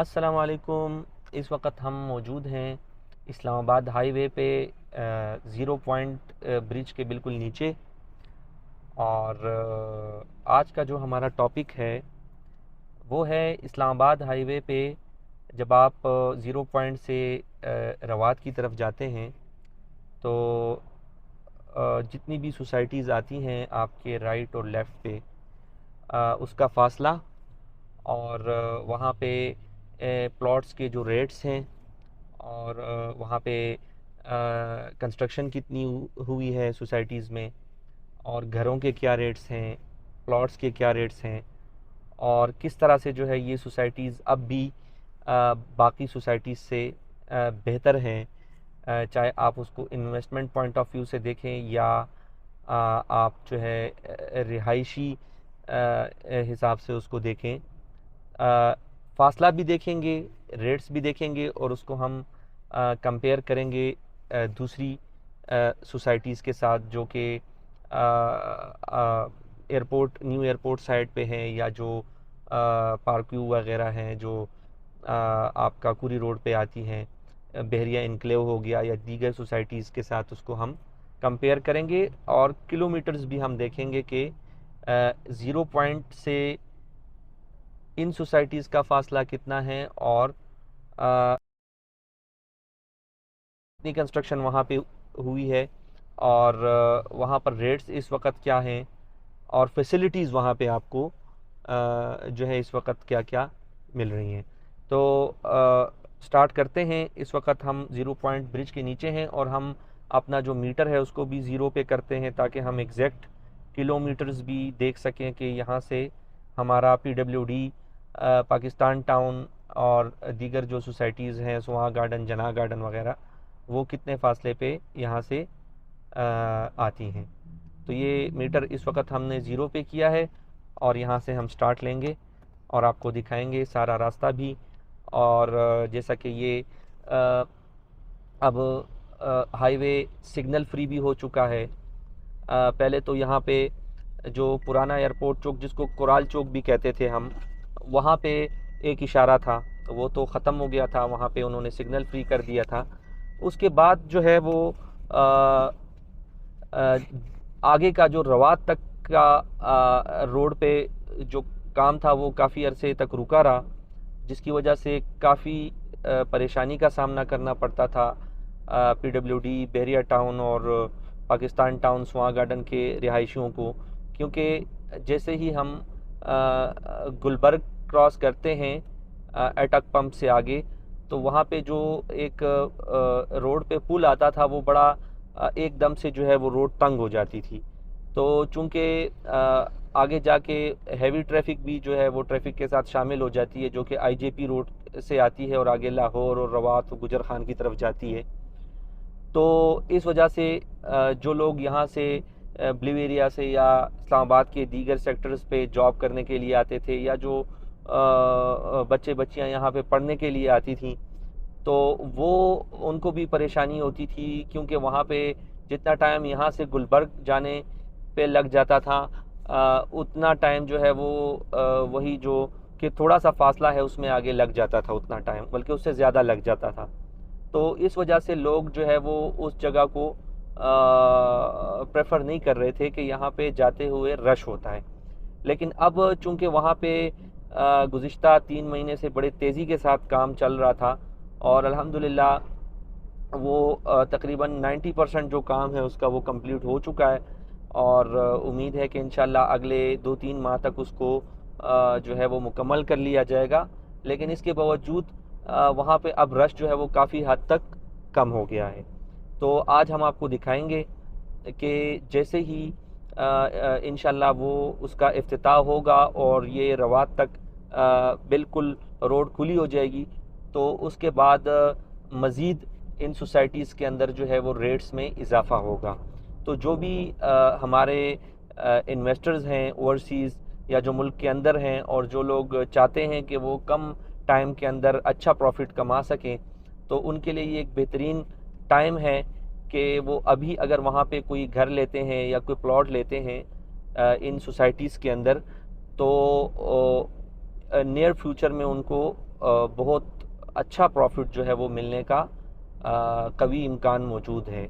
अस्सलाम वालेकुम। इस वक्त हम मौजूद हैं इस्लामाबाद हाईवे पे ज़ीरो पॉइंट ब्रिज के बिल्कुल नीचे। और आज का जो हमारा टॉपिक है वो है इस्लामाबाद हाईवे पे जब आप ज़ीरो पॉइंट से रवात की तरफ जाते हैं तो जितनी भी सोसाइटीज़ आती हैं आपके राइट और लेफ़्ट पे उसका फ़ासला और वहाँ पे प्लॉट्स के जो रेट्स हैं और वहाँ पे कंस्ट्रक्शन कितनी हुई है सोसाइटीज़ में और घरों के क्या रेट्स हैं, प्लॉट्स के क्या रेट्स हैं और किस तरह से जो है ये सोसाइटीज़ अब भी बाकी सोसाइटीज़ से बेहतर हैं। चाहे आप उसको इन्वेस्टमेंट पॉइंट ऑफ व्यू से देखें या आप जो है रिहायशी हिसाब से उसको देखें। फासला भी देखेंगे, रेट्स भी देखेंगे और उसको हम कंपेयर करेंगे दूसरी सोसाइटीज़ के साथ जो कि एयरपोर्ट न्यू एयरपोर्ट साइड पे हैं या जो पार्क व्यू वगैरह हैं जो आपका कुरी रोड पे आती हैं, बहरिया इनक्लेव हो गया या दीगर सोसाइटीज़ के साथ उसको हम कंपेयर करेंगे और किलोमीटर्स भी हम देखेंगे कि ज़ीरो पॉइंट से इन सोसाइटीज़ का फ़ासला कितना है और कितनी कंस्ट्रक्शन वहाँ पे हुई है और वहाँ पर रेट्स इस वक्त क्या हैं और फैसिलिटीज़ वहाँ पे आपको जो है इस वक्त क्या क्या मिल रही हैं। तो स्टार्ट करते हैं। इस वक्त हम ज़ीरो पॉइंट ब्रिज के नीचे हैं और हम अपना जो मीटर है उसको भी ज़ीरो पे करते हैं ताकि हम एग्जैक्ट किलोमीटर्स भी देख सकें कि यहाँ से हमारा पीडब्ल्यूडी पाकिस्तान टाउन और दीगर जो सोसाइटीज़ हैं सुहा गार्डन, जनाह गार्डन वगैरह, वो कितने फ़ासले पे यहाँ से आती हैं। तो ये मीटर इस वक्त हमने ज़ीरो पे किया है और यहाँ से हम स्टार्ट लेंगे और आपको दिखाएंगे सारा रास्ता भी। और जैसा कि ये अब हाईवे सिग्नल फ्री भी हो चुका है। पहले तो यहाँ पे जो पुराना एयरपोर्ट चौक जिसको कोराल चौक भी कहते थे हम, वहाँ पे एक इशारा था, तो वो तो ख़त्म हो गया था, वहाँ पे उन्होंने सिग्नल फ्री कर दिया था। उसके बाद जो है वो आगे का जो रवात तक का रोड पे जो काम था वो काफ़ी अरसे तक रुका रहा, जिसकी वजह से काफ़ी परेशानी का सामना करना पड़ता था पीडब्ल्यूडी, बहरिया टाउन और पाकिस्तान टाउन सुहा गार्डन के रिहायशियों को। क्योंकि जैसे ही हम गुलबर्ग क्रॉस करते हैं एटक पंप से आगे, तो वहाँ पे जो एक रोड पे पुल आता था वो बड़ा एकदम से जो है वो रोड तंग हो जाती थी। तो चूँकि आगे जाके हैवी ट्रैफिक भी जो है वो ट्रैफिक के साथ शामिल हो जाती है जो कि आईजेपी रोड से आती है और आगे लाहौर और रवात गुजर खान की तरफ जाती है। तो इस वजह से जो लोग यहाँ से ब्लू एरिया से या इस्लामाबाद के दीगर सेक्टर्स पे जॉब करने के लिए आते थे या जो बच्चे बच्चियाँ यहाँ पे पढ़ने के लिए आती थीं, तो वो उनको भी परेशानी होती थी क्योंकि वहाँ पे जितना टाइम यहाँ से गुलबर्ग जाने पे लग जाता था उतना टाइम जो है वो वही जो कि थोड़ा सा फासला है उसमें आगे लग जाता था, उतना टाइम बल्कि उससे ज़्यादा लग जाता था। तो इस वजह से लोग जो है वो उस जगह को प्रेफर नहीं कर रहे थे कि यहाँ पे जाते हुए रश होता है। लेकिन अब चूंकि वहाँ पे गुज़िश्ता 3 महीने से बड़े तेज़ी के साथ काम चल रहा था और अल्हम्दुलिल्लाह वो तकरीबन 90% जो काम है उसका वो कंप्लीट हो चुका है और उम्मीद है कि इंशाल्लाह अगले 2-3 माह तक उसको जो है वो मुकम्मल कर लिया जाएगा। लेकिन इसके बावजूद वहाँ पे अब रश जो है वो काफ़ी हद तक कम हो गया है। तो आज हम आपको दिखाएंगे कि जैसे ही इंशाल्लाह वो उसका इफ्तिताह होगा और ये रवात तक बिल्कुल रोड खुली हो जाएगी, तो उसके बाद मज़ीद इन सोसाइटीज़ के अंदर जो है वो रेट्स में इजाफ़ा होगा। तो जो भी हमारे इन्वेस्टर्स हैं ओवरसीज़ या जो मुल्क के अंदर हैं और जो लोग चाहते हैं कि वो कम टाइम के अंदर अच्छा प्रॉफिट कमा सकें, तो उनके लिए ये एक बेहतरीन टाइम है कि वो अभी अगर वहाँ पे कोई घर लेते हैं या कोई प्लॉट लेते हैं इन सोसाइटीज़ के अंदर, तो नियर फ्यूचर में उनको बहुत अच्छा प्रॉफिट जो है वो मिलने का कभी इम्कान मौजूद है।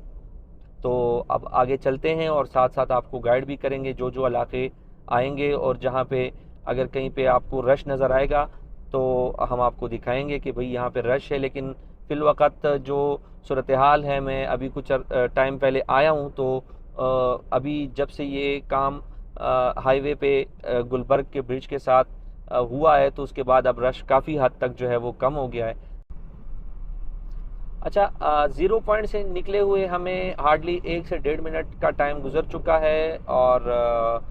तो अब आगे चलते हैं और साथ साथ आपको गाइड भी करेंगे जो जो इलाके आएंगे, और जहाँ पे अगर कहीं पे आपको रश नज़र आएगा तो हम आपको दिखाएंगे कि भाई यहाँ पे रश है। लेकिन फ़िल वक़्त जो सूरत हाल है, मैं अभी कुछ टाइम पहले आया हूँ, तो अभी जब से ये काम हाईवे पे गुलबर्ग के ब्रिज के साथ हुआ है, तो उसके बाद अब रश काफ़ी हद तक जो है वो कम हो गया है। अच्छा, ज़ीरो पॉइंट से निकले हुए हमें हार्डली 1 से 1.5 मिनट का टाइम गुजर चुका है, और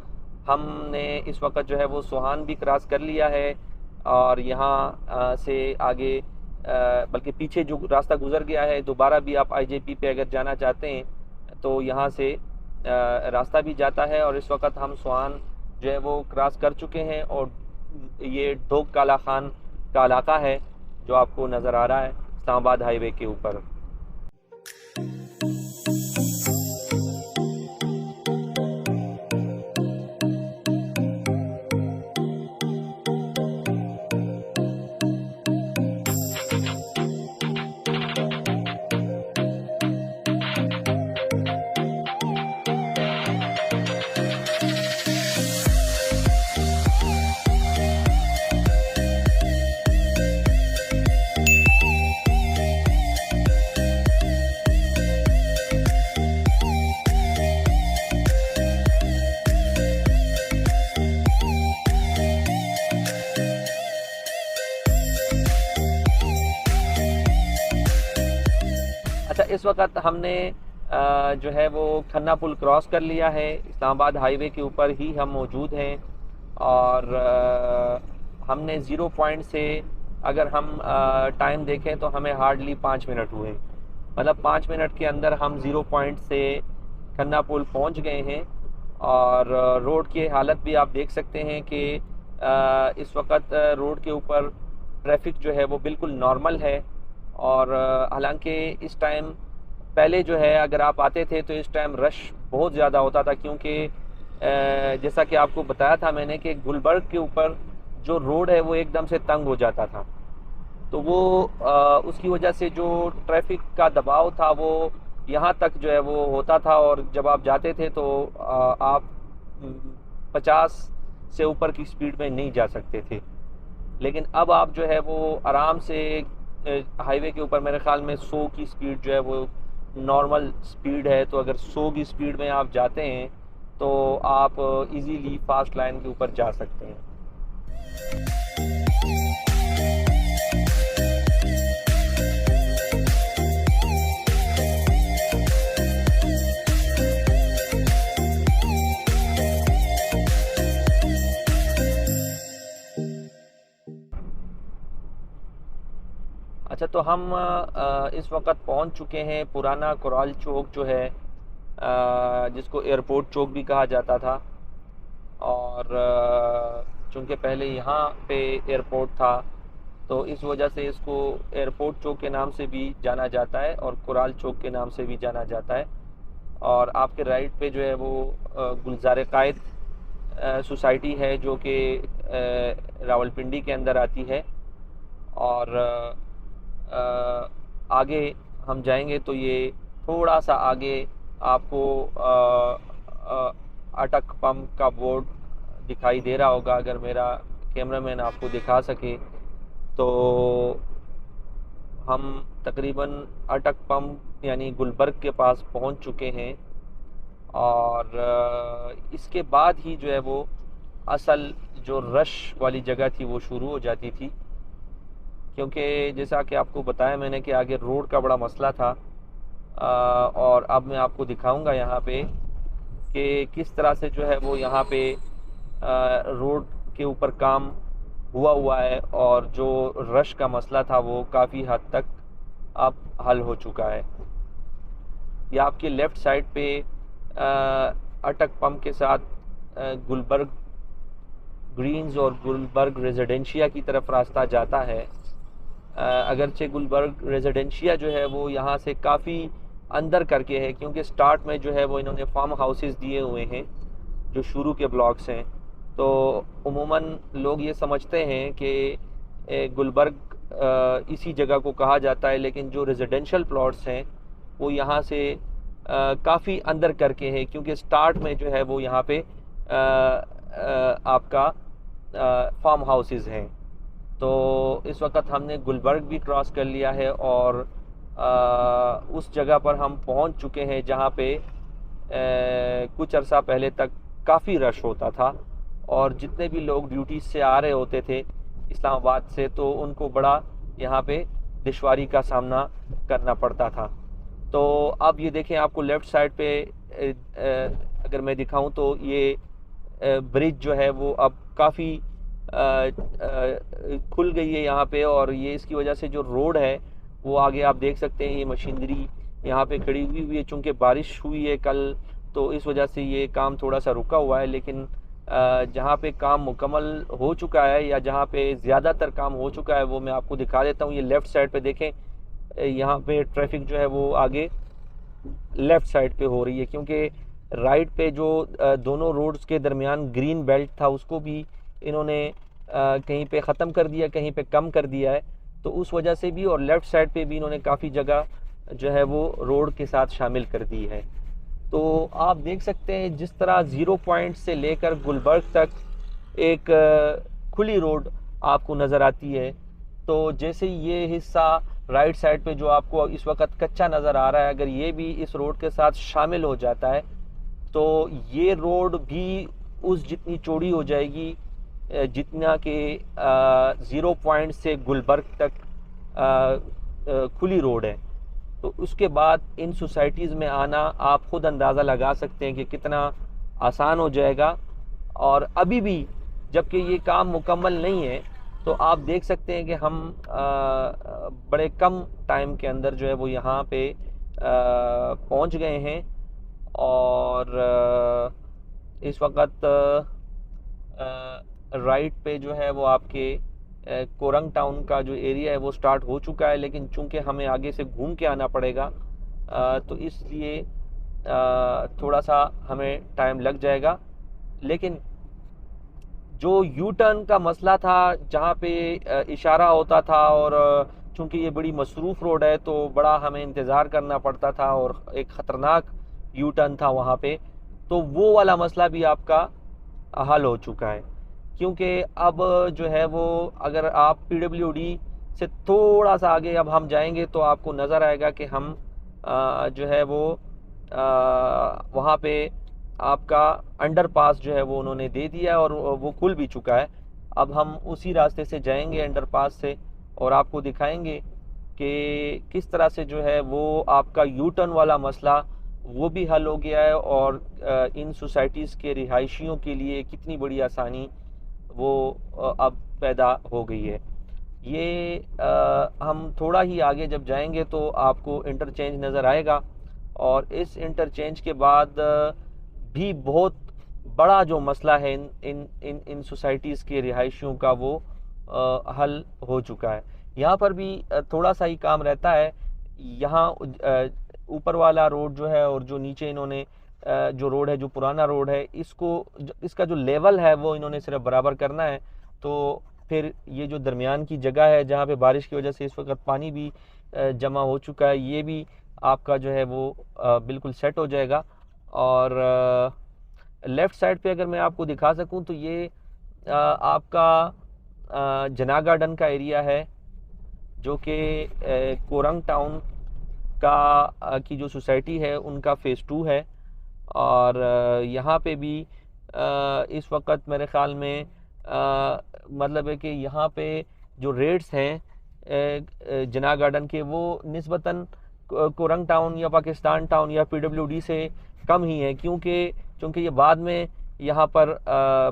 हमने इस वक्त जो है वो सोहान भी क्रॉस कर लिया है, और यहाँ से आगे बल्कि पीछे जो रास्ता गुजर गया है, दोबारा भी आप आईजेपी पे अगर जाना चाहते हैं तो यहाँ से रास्ता भी जाता है। और इस वक्त हम सोहान जो है वो क्रॉस कर चुके हैं, और ये ढोक काला खान का इलाका है जो आपको नज़र आ रहा है इस्लामाबाद हाईवे के ऊपर। अच्छा, इस वक्त हमने जो है वो खन्ना पुल क्रॉस कर लिया है, इस्लामाबाद हाईवे के ऊपर ही हम मौजूद हैं। और हमने ज़ीरो पॉइंट से अगर हम टाइम देखें तो हमें हार्डली 5 मिनट हुए, मतलब 5 मिनट के अंदर हम ज़ीरो पॉइंट से खन्ना पुल पहुंच गए हैं। और रोड की हालत भी आप देख सकते हैं कि इस वक्त रोड के ऊपर ट्रैफिक जो है वो बिल्कुल नॉर्मल है। और हालांकि इस टाइम पहले जो है अगर आप आते थे तो इस टाइम रश बहुत ज़्यादा होता था, क्योंकि जैसा कि आपको बताया था मैंने कि गुलबर्ग के ऊपर जो रोड है वो एकदम से तंग हो जाता था, तो वो उसकी वजह से जो ट्रैफिक का दबाव था वो यहाँ तक जो है वो होता था। और जब आप जाते थे तो आप 50 से ऊपर की स्पीड में नहीं जा सकते थे। लेकिन अब आप जो है वो आराम से हाईवे के ऊपर मेरे ख्याल में 100 की स्पीड जो है वो नॉर्मल स्पीड है। तो अगर 100 की स्पीड में आप जाते हैं तो आप इजीली फास्ट लाइन के ऊपर जा सकते हैं। अच्छा, तो हम इस वक्त पहुंच चुके हैं पुराना कोराल चौक जो है, जिसको एयरपोर्ट चौक भी कहा जाता था। और चूँकि पहले यहाँ पे एयरपोर्ट था तो इस वजह से इसको एयरपोर्ट चौक के नाम से भी जाना जाता है और कोराल चौक के नाम से भी जाना जाता है। और आपके राइट पे जो है वो गुलजार कायद सोसाइटी है जो कि रावलपिंडी के अंदर आती है। और आगे हम जाएंगे तो ये थोड़ा सा आगे आपको अटक पंप का बोर्ड दिखाई दे रहा होगा, अगर मेरा कैमरामैन आपको दिखा सके तो। हम तकरीबन अटक पंप यानी गुलबर्ग के पास पहुंच चुके हैं। और इसके बाद ही जो है वो असल जो रश वाली जगह थी वो शुरू हो जाती थी, क्योंकि जैसा कि आपको बताया मैंने कि आगे रोड का बड़ा मसला था। और अब मैं आपको दिखाऊंगा यहाँ पे कि किस तरह से जो है वो यहाँ पे रोड के ऊपर काम हुआ है, और जो रश का मसला था वो काफ़ी हद तक अब हल हो चुका है। ये आपके लेफ़्ट साइड पे अटक पंप के साथ गुलबर्ग ग्रीन्स और गुलबर्ग रेजिडेंशिया की तरफ रास्ता जाता है। अगरचे गुलबर्ग रेजिडेंशिया जो है वो यहाँ से काफ़ी अंदर करके है, क्योंकि स्टार्ट में जो है वो इन्होंने फार्म हाउसेस दिए हुए हैं जो शुरू के ब्लॉक्स हैं। तो उमूमन लोग ये समझते हैं कि गुलबर्ग इसी जगह को कहा जाता है, लेकिन जो रेजिडेंशियल प्लॉट्स हैं वो यहाँ से काफ़ी अंदर करके हैं, क्योंकि स्टार्ट में जो है वो यहाँ पे आपका फार्म हाउसेस हैं। तो इस वक्त हमने गुलबर्ग भी क्रॉस कर लिया है और उस जगह पर हम पहुंच चुके हैं जहां पे कुछ अरसा पहले तक काफ़ी रश होता था, और जितने भी लोग ड्यूटी से आ रहे होते थे इस्लामाबाद से, तो उनको बड़ा यहाँ पे दुश्वारी का सामना करना पड़ता था। तो अब ये देखें, आपको लेफ़्ट साइड पे अगर मैं दिखाऊं तो ये ब्रिज जो है वो अब काफ़ी खुल गई है यहाँ पे, और ये इसकी वजह से जो रोड है वो आगे आप देख सकते हैं, ये मशीनरी यहाँ पे खड़ी हुई है। चूँकि बारिश हुई है कल, तो इस वजह से ये काम थोड़ा सा रुका हुआ है, लेकिन जहाँ पे काम मुकम्मल हो चुका है या जहाँ पे ज़्यादातर काम हो चुका है वो मैं आपको दिखा देता हूँ। ये लेफ़्ट साइड पे देखें, यहाँ पे ट्रैफिक जो है वो आगे लेफ़्ट साइड पे हो रही है, क्योंकि राइट पे जो दोनों रोड्स के दरमियान ग्रीन बेल्ट था उसको भी इन्होंने कहीं पे ख़त्म कर दिया, कहीं पे कम कर दिया है, तो उस वजह से भी, और लेफ़्ट साइड पे भी इन्होंने काफ़ी जगह जो है वो रोड के साथ शामिल कर दी है। तो आप देख सकते हैं जिस तरह 0 पॉइंट से लेकर गुलबर्ग तक एक खुली रोड आपको नज़र आती है। तो जैसे ये हिस्सा राइट साइड पे जो आपको इस वक्त कच्चा नज़र आ रहा है, अगर ये भी इस रोड के साथ शामिल हो जाता है तो ये रोड भी उस जितनी चौड़ी हो जाएगी जितना कि 0 पॉइंट से गुलबर्ग तक खुली रोड है। तो उसके बाद इन सोसाइटीज़ में आना आप ख़ुद अंदाज़ा लगा सकते हैं कि कितना आसान हो जाएगा। और अभी भी जबकि ये काम मुकम्मल नहीं है, तो आप देख सकते हैं कि हम बड़े कम टाइम के अंदर जो है वो यहाँ पे पहुँच गए हैं। और इस वक्त राइट पे जो है वो आपके कोरंग टाउन का जो एरिया है वो स्टार्ट हो चुका है, लेकिन चूंकि हमें आगे से घूम के आना पड़ेगा तो इसलिए थोड़ा सा हमें टाइम लग जाएगा। लेकिन जो यू टर्न का मसला था, जहाँ पे इशारा होता था, और चूंकि ये बड़ी मसरूफ़ रोड है तो बड़ा हमें इंतज़ार करना पड़ता था और एक ख़तरनाक यू टर्न था वहाँ पे, तो वो वाला मसला भी आपका हल हो चुका है। क्योंकि अब जो है वो अगर आप PWD से थोड़ा सा आगे अब हम जाएंगे तो आपको नज़र आएगा कि हम जो है वो वहाँ पे आपका अंडरपास जो है वो उन्होंने दे दिया है और वो खुल भी चुका है। अब हम उसी रास्ते से जाएंगे अंडरपास से, और आपको दिखाएंगे कि किस तरह से जो है वो आपका यू टर्न वाला मसला वो भी हल हो गया है, और इन सोसाइटीज़ के रिहायशियों के लिए कितनी बड़ी आसानी वो अब पैदा हो गई है। ये हम थोड़ा ही आगे जब जाएंगे तो आपको इंटरचेंज नज़र आएगा, और इस इंटरचेंज के बाद भी बहुत बड़ा जो मसला है इन सोसाइटीज़ के रिहायशियों का वो हल हो चुका है। यहाँ पर भी थोड़ा सा ही काम रहता है। यहाँ ऊपर वाला रोड जो है और जो नीचे इन्होंने जो रोड है, जो पुराना रोड है, इसका जो लेवल है वो इन्होंने सिर्फ बराबर करना है। तो फिर ये जो दरमियान की जगह है जहाँ पे बारिश की वजह से इस वक्त पानी भी जमा हो चुका है, ये भी आपका जो है वो बिल्कुल सेट हो जाएगा। और लेफ़्ट साइड पे अगर मैं आपको दिखा सकूं तो ये आपका जना गार्डन का एरिया है, जो कि कोरंग टाउन की जो सोसाइटी है उनका फ़ेज़ 2 है। और यहाँ पे भी इस वक्त मेरे ख़्याल में मतलब है कि यहाँ पे जो रेट्स हैं जना गार्डन के वो निस्बतन कोरंग टाउन या पाकिस्तान टाउन या PWD से कम ही है, क्योंकि ये बाद में यहाँ पर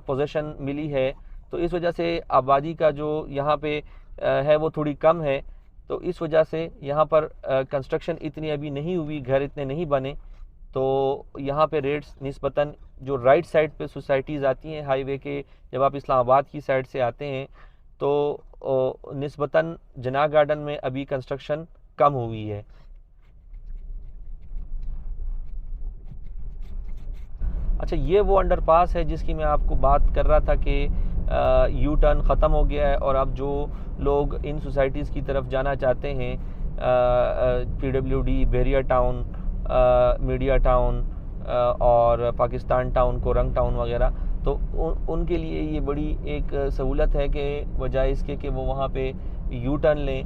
पोजीशन मिली है, तो इस वजह से आबादी का जो यहाँ पे है वो थोड़ी कम है। तो इस वजह से यहाँ पर कंस्ट्रक्शन इतनी अभी नहीं हुई, घर इतने नहीं बने, तो यहाँ पे रेट्स निस्बतन जो राइट साइड पे सोसाइटीज़ आती हैं हाईवे के, जब आप इस्लामाबाद की साइड से आते हैं तो निस्बतन जना गार्डन में अभी कंस्ट्रक्शन कम हुई है। अच्छा, ये वो अंडरपास है जिसकी मैं आपको बात कर रहा था कि यू टर्न ख़त्म हो गया है और अब जो लोग इन सोसाइटीज़ की तरफ जाना चाहते हैं, PWD, बहरिया टाउन, मीडिया टाउन और पाकिस्तान टाउन, कोरंग टाउन वगैरह, तो उनके लिए ये बड़ी एक सहूलत है कि बजाय इसके कि वो वहाँ पे यू टर्न लें,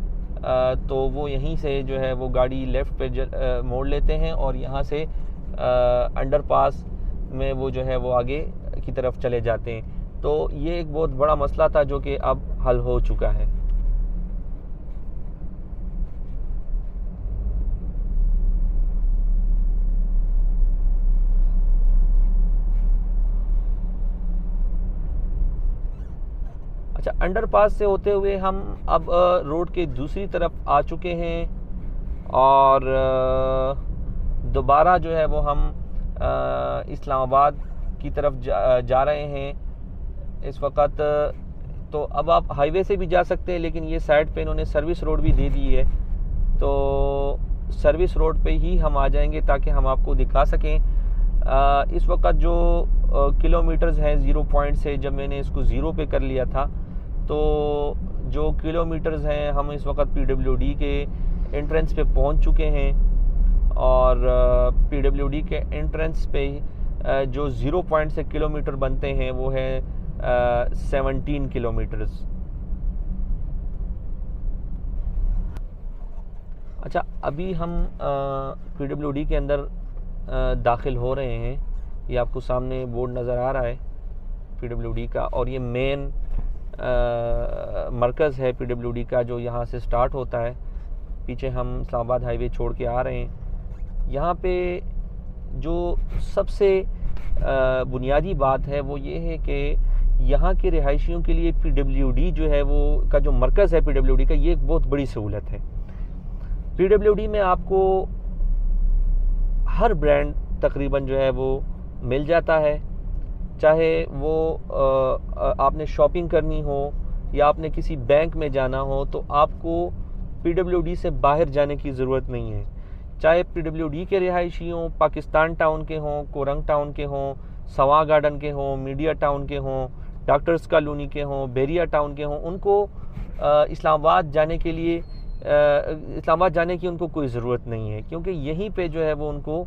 तो वो यहीं से जो है वो गाड़ी लेफ़्ट पे मोड़ लेते हैं और यहाँ से अंडरपास में वो जो है वो आगे की तरफ चले जाते हैं। तो ये एक बहुत बड़ा मसला था जो कि अब हल हो चुका है। अच्छा, अंडरपास से होते हुए हम अब रोड के दूसरी तरफ आ चुके हैं और दोबारा जो है वो हम इस्लामाबाद की तरफ जा रहे हैं इस वक्त। तो अब आप हाईवे से भी जा सकते हैं, लेकिन ये साइड पे इन्होंने सर्विस रोड भी दे दी है, तो सर्विस रोड पे ही हम आ जाएंगे ताकि हम आपको दिखा सकें। इस वक्त जो किलोमीटर्स हैं 0 पॉइंट से, जब मैंने इसको 0 पे कर लिया था, तो जो किलोमीटर्स हैं हम इस वक्त PWD के एंट्रेंस पे पहुंच चुके हैं और PWD के एंट्रेंस पे जो 0 पॉइंट से किलोमीटर बनते हैं वो है 17 किलोमीटर्स। अच्छा, अभी हम PWD के अंदर दाखिल हो रहे हैं। ये आपको सामने बोर्ड नज़र आ रहा है PWD का, और ये मेन मरकज़ है PWD का जो यहाँ से स्टार्ट होता है। पीछे हम इस्लामाबाद हाईवे छोड़ के आ रहे हैं। यहाँ पे जो सबसे बुनियादी बात है वो ये है कि यहाँ के रिहायशियों के लिए PWD जो है वो का जो मरकज़ है PWD का, ये एक बहुत बड़ी सहूलत है। PWD में आपको हर ब्रांड तकरीबन जो है वो मिल जाता है, चाहे वो आपने शॉपिंग करनी हो या आपने किसी बैंक में जाना हो, तो आपको PWD से बाहर जाने की ज़रूरत नहीं है। चाहे PWD के रिहायशी हों, पाकिस्तान टाउन के हों, कोरंग टाउन के हों, सवा गार्डन के हों, मीडिया टाउन के हों, डॉक्टर्स कॉलोनी के हों, बहरिया टाउन के हों, उनको इस्लामाबाद जाने के लिए इस्लामाबाद जाने की उनको कोई ज़रूरत नहीं है, क्योंकि यहीं पे जो है वो उनको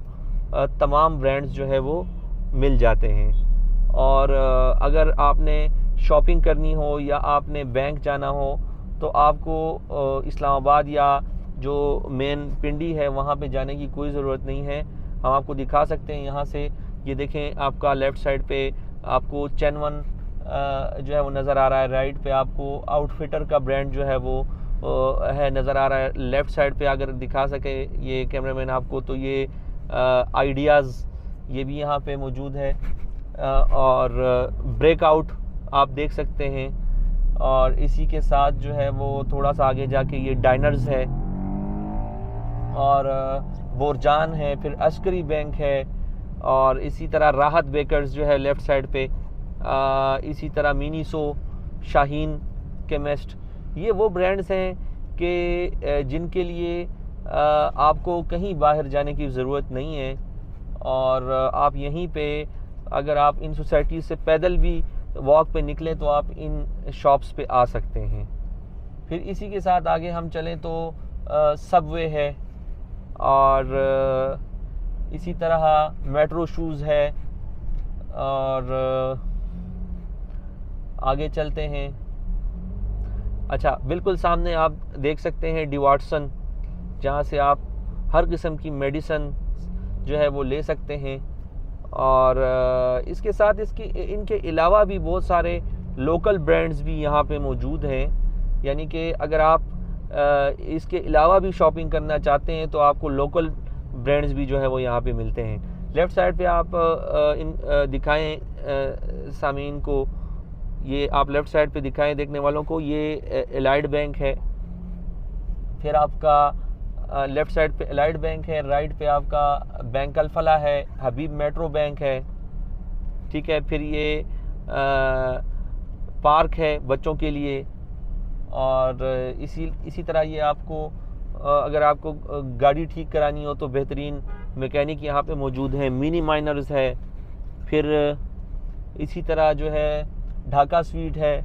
तमाम ब्रांड्स जो है वो मिल जाते हैं। और अगर आपने शॉपिंग करनी हो या आपने बैंक जाना हो, तो आपको इस्लामाबाद या जो मेन पिंडी है वहाँ पे जाने की कोई ज़रूरत नहीं है। हम आपको दिखा सकते हैं यहाँ से। ये देखें, आपका लेफ़्ट साइड पे आपको चैनवन जो है वो नज़र आ रहा है, राइट पे आपको आउटफिटर का ब्रांड जो है वो है नज़र आ रहा है। लेफ़्ट साइड पे अगर दिखा सके ये कैमरामैन आपको, तो ये आइडियाज़ ये भी यहाँ पे मौजूद है, और ब्रेकआउट आप देख सकते हैं। और इसी के साथ जो है वो थोड़ा सा आगे जाके ये डाइनर्स है और बोरजान है, फिर अस्करी बैंक है, और इसी तरह राहत बेकर्स जो है लेफ़्ट साइड पे, इसी तरह मिनीसो, शाहीन केमिस्ट। ये वो ब्रांड्स हैं कि जिनके लिए आपको कहीं बाहर जाने की ज़रूरत नहीं है, और आप यहीं पे अगर आप इन सोसाइटी से पैदल भी वॉक पे निकले तो आप इन शॉप्स पे आ सकते हैं। फिर इसी के साथ आगे हम चलें तो सबवे है, और इसी तरह मेट्रो शूज़ है, और आगे चलते हैं। अच्छा, बिल्कुल सामने आप देख सकते हैं डी वाटसन, जहाँ से आप हर किस्म की मेडिसन जो है वो ले सकते हैं। और इसके साथ इनके अलावा भी बहुत सारे लोकल ब्रांड्स भी यहाँ पे मौजूद हैं, यानी कि अगर आप इसके अलावा भी शॉपिंग करना चाहते हैं तो आपको लोकल ब्रांड्स भी जो है वो यहाँ पे मिलते हैं। लेफ़्ट साइड पे आप दिखाएं सामीन को, ये आप लेफ़्ट साइड पे दिखाएं देखने वालों को, ये एलाइड बैंक है। फिर आपका लेफ़्ट साइड पे एलाइड बैंक है, राइट पे आपका बैंक अल-फलाह है, हबीब मेट्रो बैंक है, ठीक है। फिर ये पार्क है बच्चों के लिए, और इसी तरह ये आपको अगर आपको गाड़ी ठीक करानी हो तो बेहतरीन मैकेनिक यहाँ पे मौजूद हैं। मिनी माइनर्स है, फिर इसी तरह जो है ढाका स्वीट है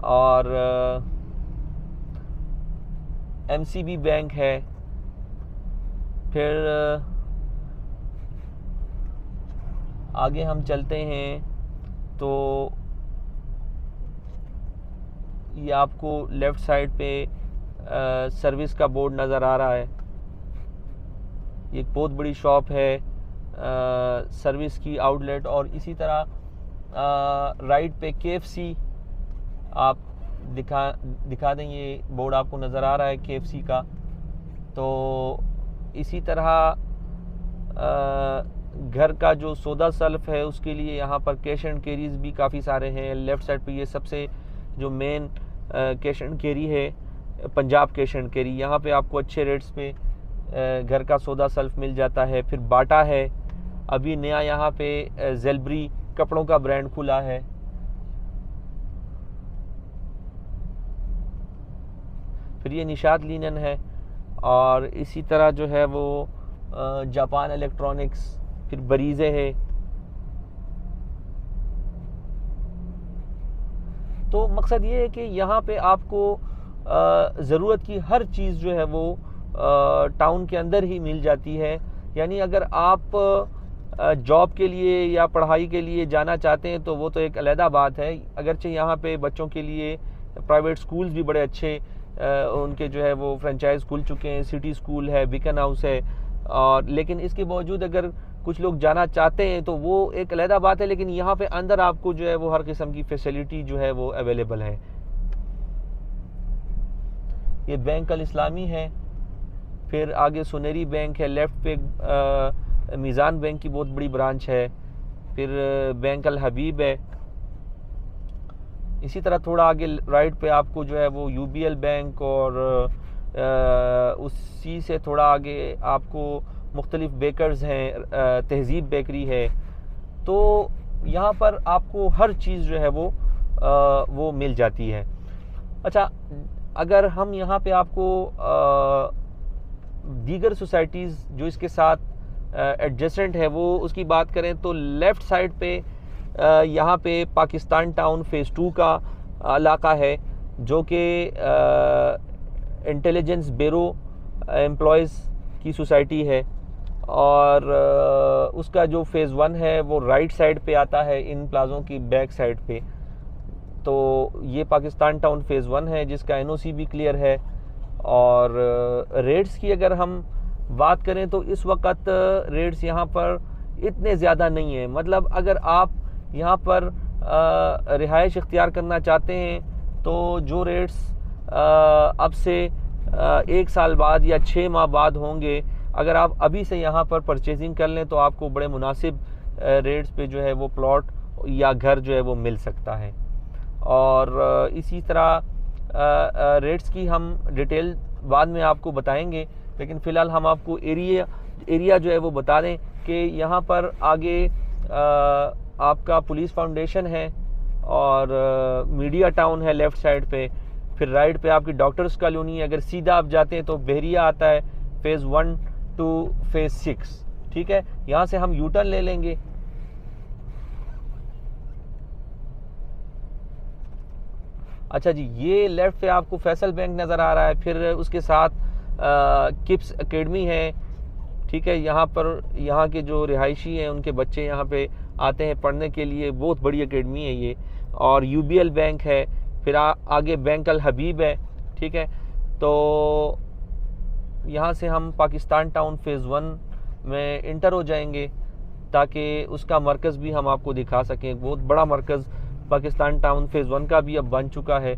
और MCB बैंक है। फिर आगे हम चलते हैं तो ये आपको लेफ़्ट साइड पे सर्विस का बोर्ड नज़र आ रहा है। ये एक बहुत बड़ी शॉप है सर्विस की आउटलेट। और इसी तरह राइट पे KFC आप दिखा दें, ये बोर्ड आपको नज़र आ रहा है KFC का। तो इसी तरह घर का जो सौदा सल्फ है उसके लिए यहाँ पर कैश एंड कैरीज भी काफ़ी सारे हैं। लेफ़्ट साइड पे ये सबसे जो मेन कैश एंड कैरी है पंजाब कैश एंड कैरी। यहाँ पे आपको अच्छे रेट्स पे घर का सौदा सल्फ मिल जाता है। फिर बाटा है, अभी नया यहाँ पे ज़ेलबरी कपड़ों का ब्रांड खुला है। फिर ये निशात लिनन है और इसी तरह जो है वो जापान इलेक्ट्रॉनिक्स, फिर बरीज़े है। तो मकसद ये है कि यहाँ पे आपको ज़रूरत की हर चीज़ जो है वो टाउन के अंदर ही मिल जाती है। यानी अगर आप जॉब के लिए या पढ़ाई के लिए जाना चाहते हैं तो वो तो एक अलहदा बात है। अगरचे यहाँ पे बच्चों के लिए प्राइवेट स्कूल्स भी बड़े अच्छे उनके जो है वो फ्रेंचाइज खुल चुके हैं। सिटी स्कूल है, बीकन हाउस है। और लेकिन इसके बावजूद अगर कुछ लोग जाना चाहते हैं तो वो एक अलहदा बात है। लेकिन यहाँ पे अंदर आपको जो है वो हर किस्म की फैसिलिटी जो है वो अवेलेबल है। ये बैंक अल इस्लामी है। फिर आगे सुनेरी बैंक है। लेफ़्ट पे मीज़ान बैंक की बहुत बड़ी ब्रांच है। फिर बैंक अल हबीब है। इसी तरह थोड़ा आगे राइट पे आपको जो है वो UBL बैंक और उसी से थोड़ा आगे आपको मुख्तलिफ बेकर्स हैं, तहज़ीब बेकरी है। तो यहाँ पर आपको हर चीज़ जो है वो मिल जाती है। अच्छा, अगर हम यहाँ पे आपको दीगर सोसाइटीज़ जो इसके साथ एडजेसेंट है वो उसकी बात करें तो लेफ़्ट साइड पे यहाँ पे पाकिस्तान टाउन फ़ेज़ 2 का इलाका है जो कि इंटेलिजेंस ब्यूरो एम्प्लॉयज़ की सोसाइटी है। और उसका जो फ़ेज़ 1 है वो राइट साइड पे आता है, इन प्लाज़ों की बैक साइड पे। तो ये पाकिस्तान टाउन फ़ेज़ 1 है जिसका NOC भी क्लियर है। और रेट्स की अगर हम बात करें तो इस वक्त रेट्स यहाँ पर इतने ज़्यादा नहीं है। मतलब अगर आप यहाँ पर रिहाइश इख्तियार करना चाहते हैं तो जो रेट्स अब से 1 साल बाद या 6 माह बाद होंगे, अगर आप अभी से यहाँ पर परचेजिंग कर लें तो आपको बड़े मुनासिब रेट्स पे जो है वो प्लॉट या घर जो है वो मिल सकता है। और इसी तरह रेट्स की हम डिटेल बाद में आपको बताएंगे, लेकिन फ़िलहाल हम आपको एरिया जो है वो बता दें कि यहाँ पर आगे आपका पुलिस फाउंडेशन है और मीडिया टाउन है लेफ़्ट साइड पे। फिर राइट पे आपकी डॉक्टर्स कॉलोनी है। अगर सीधा आप जाते हैं तो बहरिया आता है फ़ेज़ 1 टू फ़ेज़ 6। ठीक है, यहाँ से हम यूटर्न ले लेंगे। अच्छा जी, ये लेफ़्ट पे आपको फैसल बैंक नज़र आ रहा है। फिर उसके साथ किप्स एकेडमी है। ठीक है, यहाँ पर यहाँ के जो रिहायशी हैं उनके बच्चे यहाँ पे आते हैं पढ़ने के लिए। बहुत बड़ी एकेडमी है ये। और UBL बैंक है। फिर आगे बैंक अल हबीब है। ठीक है, तो यहाँ से हम पाकिस्तान टाउन फ़ेज़ 1 में इंटर हो जाएंगे ताकि उसका मरकज़ भी हम आपको दिखा सकें। बहुत बड़ा मरकज़ पाकिस्तान टाउन फ़ेज़ 1 का भी अब बन चुका है।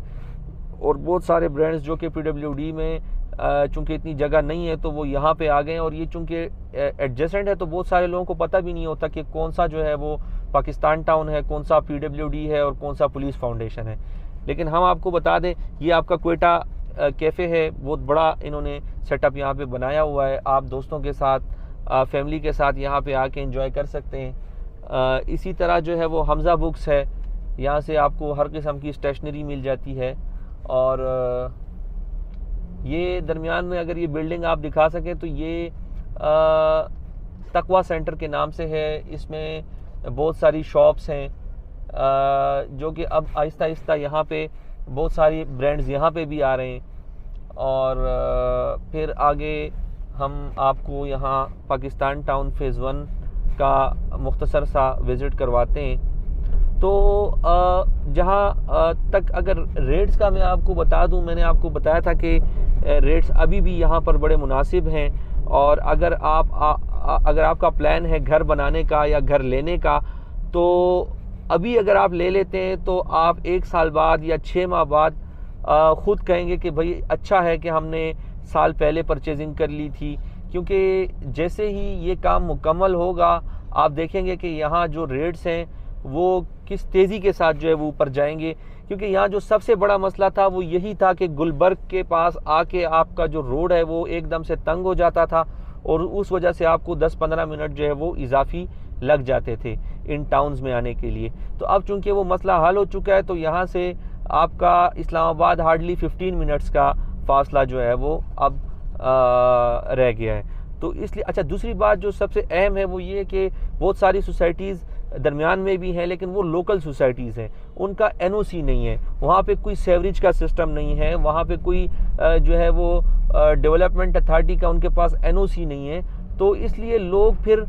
और बहुत सारे ब्रांड्स जो कि PWD में चूँकि इतनी जगह नहीं है तो वो यहाँ पे आ गए हैं। और ये चूँकि एडजेसेंट है तो बहुत सारे लोगों को पता भी नहीं होता कि कौन सा जो है वो पाकिस्तान टाउन है, कौन सा PWD है और कौन सा पुलिस फाउंडेशन है। लेकिन हम आपको बता दें, ये आपका क्वेटा कैफ़े है। बहुत बड़ा इन्होंने सेटअप यहाँ पे बनाया हुआ है। आप दोस्तों के साथ, फैमिली के साथ यहाँ पे आके एंजॉय कर सकते हैं। इसी तरह जो है वो हमज़ा बुक्स है। यहाँ से आपको हर किस्म की स्टेशनरी मिल जाती है। और ये दरमियान में अगर ये बिल्डिंग आप दिखा सकें तो ये तकवा सेंटर के नाम से है। इसमें बहुत सारी शॉप्स हैं जो कि अब आहिस्ता आहिस्ता यहाँ पे बहुत सारी ब्रांड्स यहाँ पे भी आ रहे हैं। और फिर आगे हम आपको यहाँ पाकिस्तान टाउन फ़ेज़ 1 का मुख्तसर सा विज़िट करवाते हैं। तो जहाँ तक अगर रेट्स का मैं आपको बता दूं, मैंने आपको बताया था कि रेट्स अभी भी यहाँ पर बड़े मुनासिब हैं। और अगर अगर आपका प्लान है घर बनाने का या घर लेने का, तो अभी अगर आप ले लेते हैं तो आप 1 साल बाद या 6 माह बाद ख़ुद कहेंगे कि भाई अच्छा है कि हमने साल पहले परचेजिंग कर ली थी। क्योंकि जैसे ही ये काम मुकम्मल होगा आप देखेंगे कि यहाँ जो रेट्स हैं वो किस तेज़ी के साथ जो है वो ऊपर जाएंगे। क्योंकि यहाँ जो सबसे बड़ा मसला था वो यही था कि गुलबर्ग के पास आके आपका जो रोड है वो एकदम से तंग हो जाता था और उस वजह से आपको 10-15 मिनट जो है वो इजाफी लग जाते थे इन टाउन्स में आने के लिए। तो अब चूंकि वो मसला हल हो चुका है तो यहाँ से आपका इस्लामाबाद हार्डली 15 मिनट्स का फासला जो है वो अब रह गया है। तो इसलिए अच्छा, दूसरी बात जो सबसे अहम है वो ये कि बहुत सारी सोसाइटीज़ दरमियान में भी हैं, लेकिन वो लोकल सोसाइटीज़ हैं, उनका एनओसी नहीं है, वहाँ पे कोई सेवरेज का सिस्टम नहीं है, वहाँ पे कोई जो है वो डेवलपमेंट अथॉरिटी का उनके पास एनओसी नहीं है। तो इसलिए लोग फिर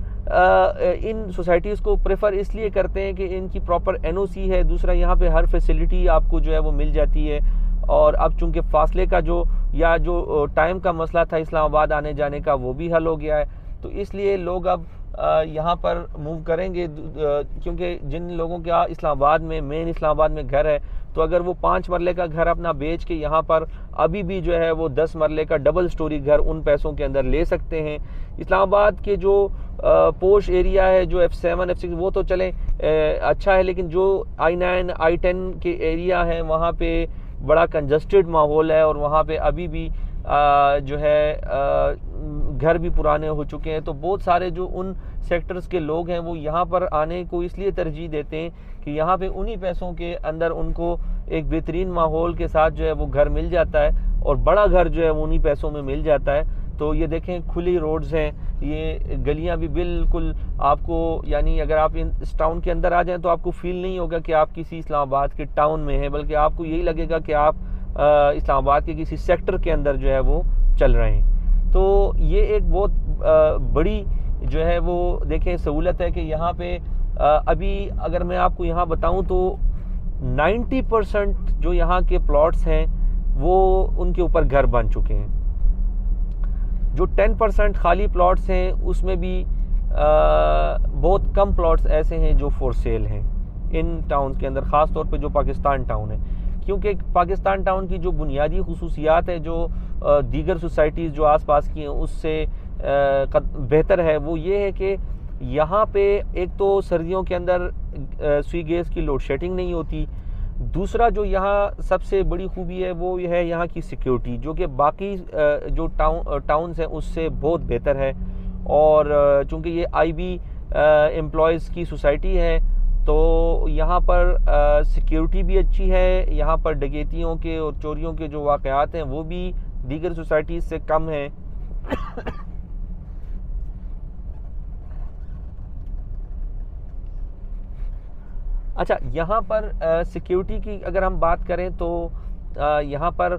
इन सोसाइटीज़ को प्रेफर इसलिए करते हैं कि इनकी प्रॉपर एनओसी है, दूसरा यहाँ पे हर फैसिलिटी आपको जो है वो मिल जाती है। और अब चूंकि फासले का जो टाइम का मसला था इस्लामाबाद आने जाने का वो भी हल हो गया है, तो इसलिए लोग अब यहाँ पर मूव करेंगे। क्योंकि जिन लोगों का इस्लामाबाद में मेन इस्लामाबाद में घर है, तो अगर वो 5 मरले का घर अपना बेच के यहाँ पर अभी भी जो है वो 10 मरले का डबल स्टोरी घर उन पैसों के अंदर ले सकते हैं। इस्लामाबाद के जो पोश एरिया है, जो F7 F6 वो तो चले अच्छा है, लेकिन जो I9 I10 के एरिया है वहाँ पे बड़ा कंजस्टेड माहौल है और वहाँ पे अभी भी जो है घर भी पुराने हो चुके हैं। तो बहुत सारे जो उन सेक्टर्स के लोग हैं वो यहाँ पर आने को इसलिए तरजीह देते हैं कि यहाँ पे उन्हीं पैसों के अंदर उनको एक बेहतरीन माहौल के साथ जो है वो घर मिल जाता है और बड़ा घर जो है वो उन्हीं पैसों में मिल जाता है। तो ये देखें, खुली रोड्स हैं, ये गलियां भी बिल्कुल आपको, यानी अगर आप इस टाउन के अंदर आ जाएं तो आपको फील नहीं होगा कि आप किसी इस्लामाबाद के टाउन में हैं, बल्कि आपको यही लगेगा कि आप इस्लामाबाद के किसी सेक्टर के अंदर जो है वो चल रहे हैं। तो ये एक बहुत बड़ी जो है वो देखें सहूलत है कि यहाँ पे अभी अगर मैं आपको यहाँ बताऊँ तो 90% जो यहाँ के प्लॉट्स हैं वो उनके ऊपर घर बन चुके हैं। जो 10% खाली प्लॉट्स हैं उसमें भी बहुत कम प्लॉट्स ऐसे हैं जो फॉर सेल हैं इन टाउन्स के अंदर, ख़ास तौर पे जो पाकिस्तान टाउन है। क्योंकि पाकिस्तान टाउन की जो बुनियादी खुसूसियात है जो दीगर सोसाइटीज़ जो आसपास की हैं उससे बेहतर है, वो ये है कि यहाँ पे एक तो सर्दियों के अंदर स्वी गैस की लोड शेडिंग नहीं होती, दूसरा जो यहाँ सबसे बड़ी खूबी है वो है यहाँ की सिक्योरिटी, जो कि बाकी जो टाउन्स हैं उससे बहुत बेहतर है। और चूँकि ये IB एम्प्लॉयज़ की सोसाइटी है तो यहाँ पर सिक्योरिटी भी अच्छी है, यहाँ पर डकैतियों के और चोरियों के जो वाक़यात हैं वो भी दीगर सोसाइटीज़ से कम हैं। अच्छा, यहाँ पर सिक्योरिटी की अगर हम बात करें तो यहाँ पर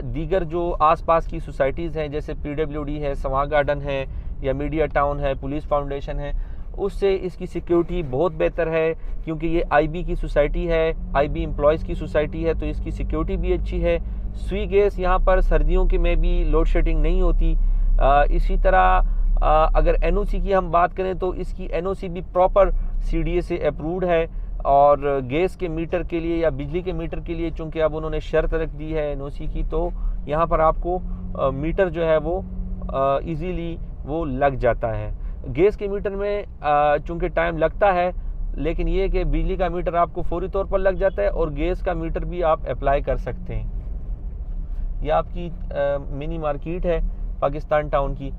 दीगर जो आसपास की सोसाइटीज़ हैं जैसे PWD है, सवा गार्डन है या मीडिया टाउन है, पुलिस फाउंडेशन है, उससे इसकी सिक्योरिटी बहुत बेहतर है। क्योंकि ये IB की सोसाइटी है, IB एम्प्लॉयज़ की सोसाइटी है, तो इसकी सिक्योरिटी भी अच्छी है। स्वी गैस यहाँ पर सर्दियों के में भी लोड शेडिंग नहीं होती। इसी तरह अगर NOC की हम बात करें तो इसकी NOC भी प्रॉपर CDA से अप्रूव्ड है। और गैस के मीटर के लिए या बिजली के मीटर के लिए चूँकि अब उन्होंने शर्त रख दी है NOC की, तो यहाँ पर आपको मीटर जो है वो इजीली वो लग जाता है। गैस के मीटर में चूँकि टाइम लगता है, लेकिन ये कि बिजली का मीटर आपको फौरी तौर पर लग जाता है और गैस का मीटर भी आप अप्लाई कर सकते हैं। यह आपकी मिनी मार्केट है पाकिस्तान टाउन की।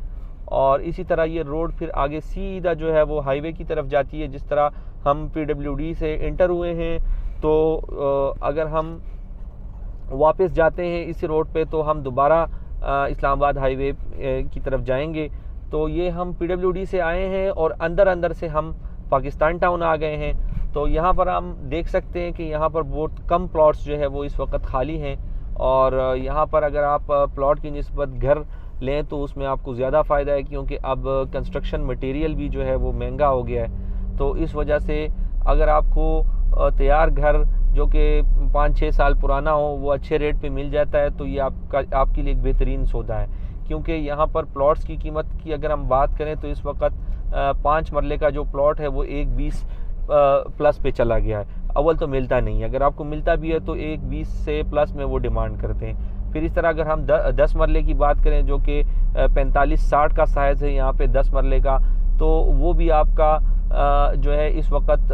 और इसी तरह ये रोड फिर आगे सीधा जो है वो हाईवे की तरफ जाती है। जिस तरह हम PWD से इंटर हुए हैं तो अगर हम वापस जाते हैं इस रोड पे तो हम दोबारा इस्लामाबाद हाईवे की तरफ जाएंगे। तो ये हम PWD से आए हैं और अंदर अंदर से हम पाकिस्तान टाउन आ गए हैं। तो यहाँ पर हम देख सकते हैं कि यहाँ पर बहुत कम प्लॉट्स जो है वो इस वक्त खाली हैं, और यहाँ पर अगर आप प्लॉट की निस्बत घर लें तो उसमें आपको ज़्यादा फ़ायदा है, क्योंकि अब कंस्ट्रक्शन मटेरियल भी जो है वो महंगा हो गया है। तो इस वजह से अगर आपको तैयार घर जो कि 5-6 साल पुराना हो वो अच्छे रेट पे मिल जाता है, तो ये आपके लिए एक बेहतरीन सौदा है। क्योंकि यहाँ पर प्लॉट्स की कीमत की अगर हम बात करें तो इस वक्त 5 मरले का जो प्लॉट है वो 1.20 प्लस पे चला गया है। अव्वल तो मिलता नहीं है, अगर आपको मिलता भी है तो 1.20 से प्लस में वो डिमांड करते हैं। फिर इस तरह अगर हम 10 मरले की बात करें जो कि 45-60 का साइज़ है यहाँ पे 10 मरले का, तो वो भी आपका जो है इस वक्त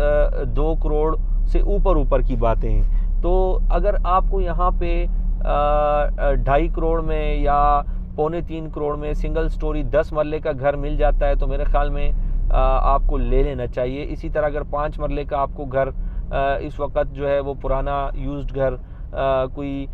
2 करोड़ से ऊपर की बातें हैं। तो अगर आपको यहाँ पे 2.5 करोड़ में या 2.25 करोड़ में सिंगल स्टोरी 10 मरले का घर मिल जाता है तो मेरे ख्याल में आपको ले लेना चाहिए। इसी तरह अगर 5 मरले का आपको घर इस वक्त जो है वो पुराना यूज्ड घर कोई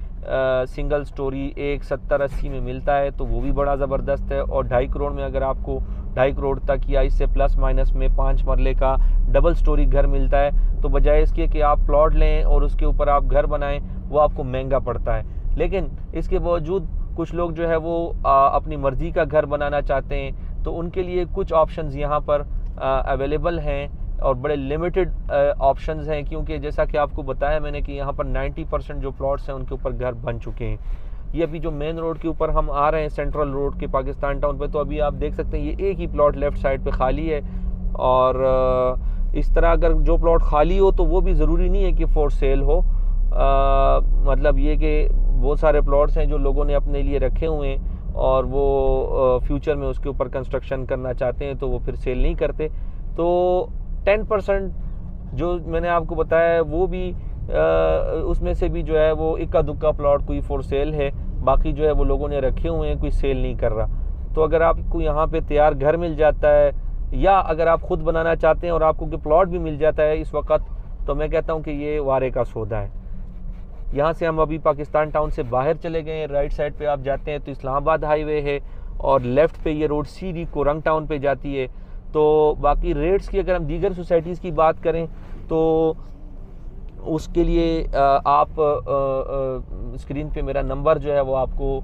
सिंगल स्टोरी 1.70-80 में मिलता है तो वो भी बड़ा ज़बरदस्त है। और 2.5 करोड़ में अगर आपको 2.5 करोड़ तक या इससे प्लस माइनस में 5 मरले का डबल स्टोरी घर मिलता है, तो बजाय इसके कि आप प्लॉट लें और उसके ऊपर आप घर बनाएं वो आपको महंगा पड़ता है। लेकिन इसके बावजूद कुछ लोग जो है वो अपनी मर्ज़ी का घर बनाना चाहते हैं, तो उनके लिए कुछ ऑप्शंस यहाँ पर अवेलेबल हैं और बड़े लिमिटेड ऑप्शंस हैं। क्योंकि जैसा कि आपको बताया मैंने कि यहाँ पर 90% जो प्लॉट्स हैं उनके ऊपर घर बन चुके हैं। ये अभी जो मेन रोड के ऊपर हम आ रहे हैं सेंट्रल रोड के पाकिस्तान टाउन पे, तो अभी आप देख सकते हैं ये एक ही प्लॉट लेफ़्ट साइड पे खाली है। और इस तरह अगर जो प्लॉट खाली हो तो वो भी ज़रूरी नहीं है कि फॉर सेल हो। मतलब ये कि बहुत सारे प्लॉट्स हैं जो लोगों ने अपने लिए रखे हुए हैं और वो फ्यूचर में उसके ऊपर कंस्ट्रक्शन करना चाहते हैं तो वो फिर सेल नहीं करते। तो 10% जो मैंने आपको बताया है वो भी उसमें से भी जो है वो इक्का दुक्का प्लॉट कोई फॉर सेल है, बाकी जो है वो लोगों ने रखे हुए हैं, कोई सेल नहीं कर रहा। तो अगर आपको यहाँ पे तैयार घर मिल जाता है या अगर आप ख़ुद बनाना चाहते हैं और आपको कि प्लॉट भी मिल जाता है इस वक्त, तो मैं कहता हूँ कि ये वारे का सौदा है। यहाँ से हम अभी पाकिस्तान टाउन से बाहर चले गए हैं, राइट साइड पे आप जाते हैं तो इस्लामाबाद हाईवे है और लेफ़्ट पे ये रोड सीधी कोरंग टाउन पे जाती है। तो बाकी रेट्स की अगर हम दीगर सोसाइटीज़ की बात करें तो उसके लिए आप स्क्रीन पे मेरा नंबर जो है वो आपको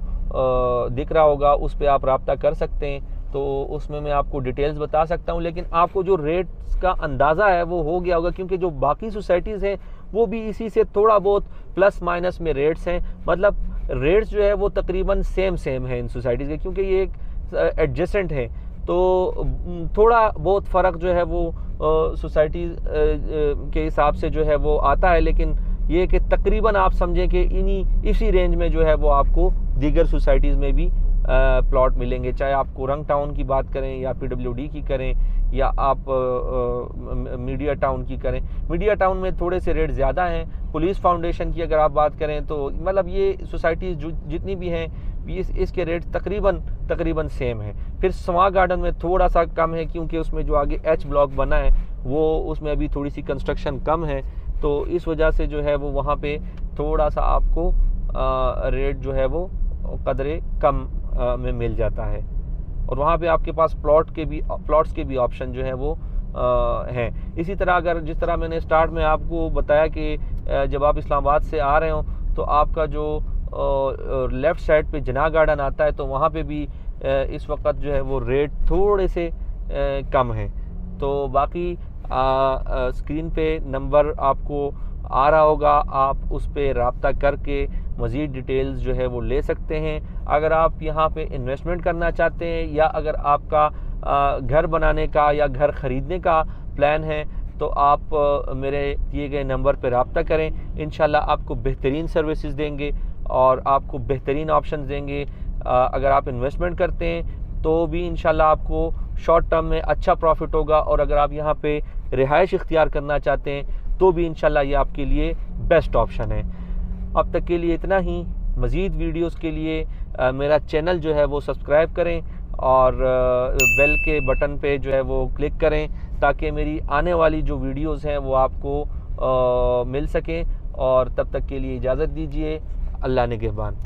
दिख रहा होगा, उस पर आप रब्ता कर सकते हैं। तो उसमें मैं आपको डिटेल्स बता सकता हूँ, लेकिन आपको जो रेट्स का अंदाज़ा है वो हो गया होगा, क्योंकि जो बाकी सोसाइटीज़ हैं वो भी इसी से थोड़ा बहुत प्लस माइनस में रेट्स हैं। मतलब रेट्स जो है वो तकरीबन सेम है इन सोसाइटीज़ के, क्योंकि ये एक एडजेसेंट है। तो थोड़ा बहुत फ़र्क जो है वो सोसाइटीज़ के हिसाब से जो है वो आता है, लेकिन ये कि तकरीबन आप समझें कि इसी रेंज में जो है वो आपको दीगर सोसाइटीज़ में भी प्लॉट मिलेंगे। चाहे आप कोरंग टाउन की बात करें या PWD की करें या आप मीडिया टाउन की करें। मीडिया टाउन में थोड़े से रेट ज़्यादा हैं। पुलिस फाउंडेशन की अगर आप बात करें तो मतलब ये सोसाइटीज़ जितनी भी हैं इसके रेट तकरीबन सेम है। फिर स्मा गार्डन में थोड़ा सा कम है, क्योंकि उसमें जो आगे H ब्लॉक बना है वो उसमें अभी थोड़ी सी कंस्ट्रक्शन कम है, तो इस वजह से जो है वो वहाँ पे थोड़ा सा आपको रेट जो है वो कदरे कम में मिल जाता है। और वहाँ पे आपके पास प्लॉट्स के भी ऑप्शन जो है वो हैं। इसी तरह अगर जिस तरह मैंने स्टार्ट में आपको बताया कि जब आप इस्लामाबाद से आ रहे हो तो आपका जो लेफ़्ट साइड पे जिना गार्डन आता है, तो वहाँ पे भी इस वक्त जो है वो रेट थोड़े से कम है। तो बाकी स्क्रीन पे नंबर आपको आ रहा होगा, आप उस पर रब्ता करके मज़ीद डिटेल्स जो है वो ले सकते हैं। अगर आप यहाँ पे इन्वेस्टमेंट करना चाहते हैं या अगर आपका घर बनाने का या घर ख़रीदने का प्लान है तो आप मेरे दिए गए नंबर पर रब्ता करें। इंशाल्लाह आपको बेहतरीन सर्विसेज देंगे और आपको बेहतरीन ऑप्शंस देंगे। अगर आप इन्वेस्टमेंट करते हैं तो भी इंशाल्लाह आपको शॉर्ट टर्म में अच्छा प्रॉफिट होगा, और अगर आप यहाँ पे रिहाइश इख्तियार करना चाहते हैं तो भी इंशाल्लाह ये आपके लिए बेस्ट ऑप्शन है। अब तक के लिए इतना ही। मज़ीद वीडियोस के लिए मेरा चैनल जो है वो सब्सक्राइब करें और बेल के बटन पे जो है वो क्लिक करें, ताकि मेरी आने वाली जो वीडियोस हैं वो आपको मिल सकें। और तब तक के लिए इजाज़त दीजिए। अल्लाह निगहबान।